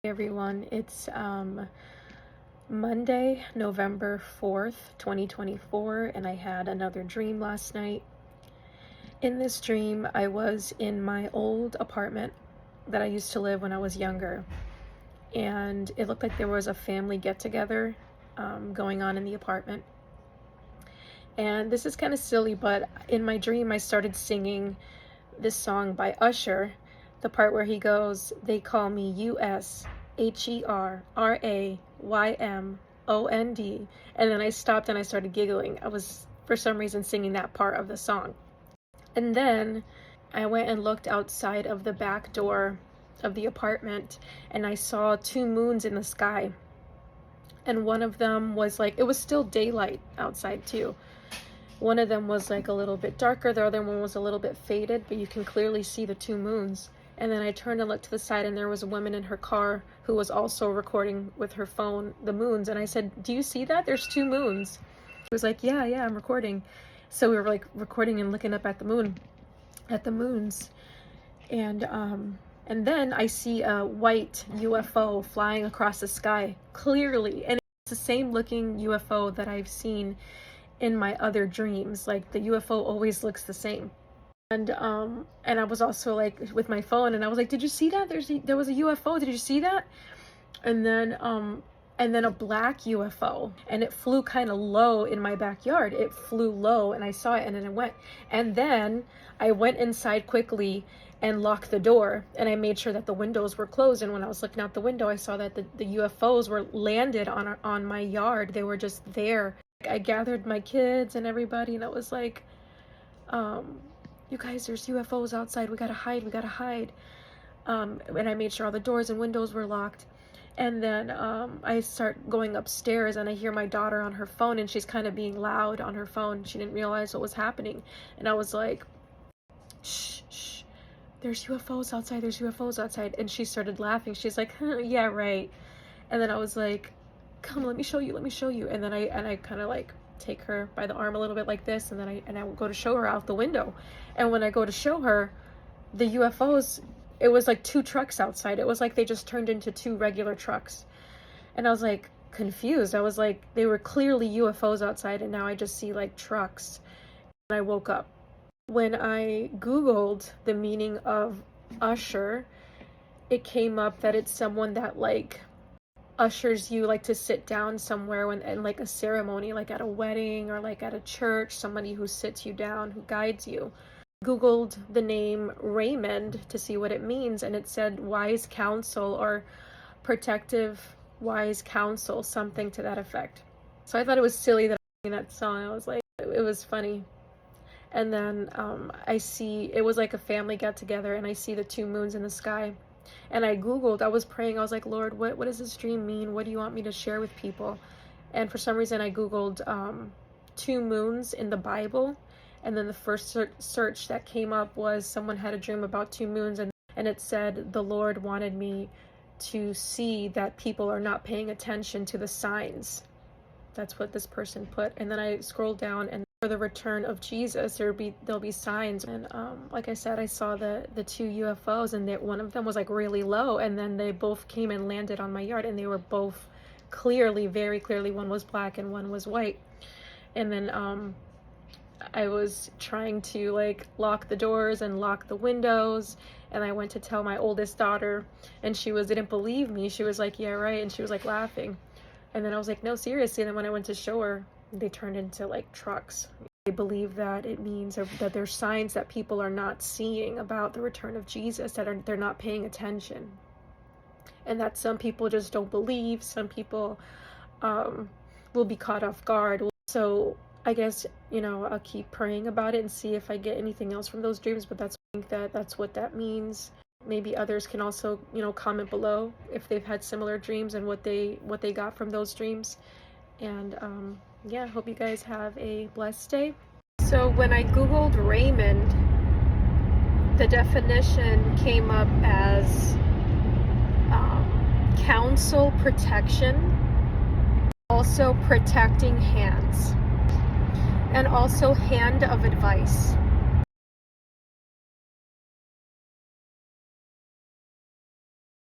Hey everyone, it's Monday, November 4th, 2024, and I had another dream last night. In this dream, I was in my old apartment that I used to live when I was younger, and it looked like there was a family get-together going on in the apartment. And this is kind of silly, but in my dream, I started singing this song by Usher, the part where he goes, "They call me USHERRAYMOND," and then I stopped and I started giggling. I was, for some reason, singing that part of the song. And then I went and looked outside of the back door of the apartment, and I saw two moons in the sky. And one of them was like, it was still daylight outside too. One of them was like a little bit darker, the other one was a little bit faded, but you can clearly see the two moons. And then I turned and looked to the side, and there was a woman in her car who was also recording with her phone the moons. And I said, "Do you see that? There's two moons." She was like, yeah, I'm recording. So we were like recording and looking up at the moons. And then I see a white UFO flying across the sky, clearly. And it's the same looking UFO that I've seen in my other dreams. Like, the UFO always looks the same. And I was also like with my phone, and I was like, "Did you see that? There was a UFO. Did you see that?" And then a black UFO, and it flew kind of low in my backyard. It flew low, and I saw it, and then it went. And then I went inside quickly and locked the door, and I made sure that the windows were closed. And when I was looking out the window, I saw that the UFOs were landed on my yard. They were just there. I gathered my kids and everybody, and I was like, "You guys, there's UFOs outside. We gotta hide. And I made sure all the doors and windows were locked. And then I start going upstairs, and I hear my daughter on her phone, and she's kind of being loud on her phone. She didn't realize what was happening. And I was like, shh, there's UFOs outside. And she started laughing. She's like, "Huh, yeah, right." And then I was like, "Come, let me show you. And then I kind of like take her by the arm a little bit like this, and then I will go to show her out the window. And when I go to show her the UFOs, it was like two trucks outside. It was like they just turned into two regular trucks. And I was like confused. I was like, they were clearly UFOs outside, and now I just see like trucks. And I woke up. When I Googled the meaning of usher, it came up that it's someone that like ushers you like to sit down somewhere and like a ceremony, like at a wedding or like at a church, somebody who sits you down, who guides you. Googled the name Raymond to see what it means, and it said wise counsel or protective wise counsel, something to that effect. So I thought it was silly that I was singing that song. I was like, it was funny. And then I see it was like a family get together, and I see the two moons in the sky. And I was praying, I was like, "Lord, what does this dream mean? What do you want me to share with people?" And for some reason I Googled two moons in the Bible, and then the first search that came up was someone had a dream about two moons, and it said the Lord wanted me to see that people are not paying attention to the signs. That's what this person put. And then I scrolled down, and for the return of Jesus, there'll be signs. And like I said, I saw the two UFOs, and one of them was like really low, and then they both came and landed on my yard, and they were both very clearly, one was black and one was white. And then I was trying to like lock the doors and lock the windows, and I went to tell my oldest daughter, and she didn't believe me. She was like, "Yeah, right," and she was like laughing. And then I was like, "No, seriously." And then when I went to show her, they turned into like trucks. They believe that it means that there's signs that people are not seeing about the return of Jesus, that they're not paying attention. And that some people just don't believe. Some people will be caught off guard. So I guess, I'll keep praying about it and see if I get anything else from those dreams. But I think that's what that means. Maybe others can also, comment below if they've had similar dreams and what they got from those dreams. And yeah, hope you guys have a blessed day. So when I Googled Raymond, the definition came up as counsel, protection, also protecting hands, and also hand of advice.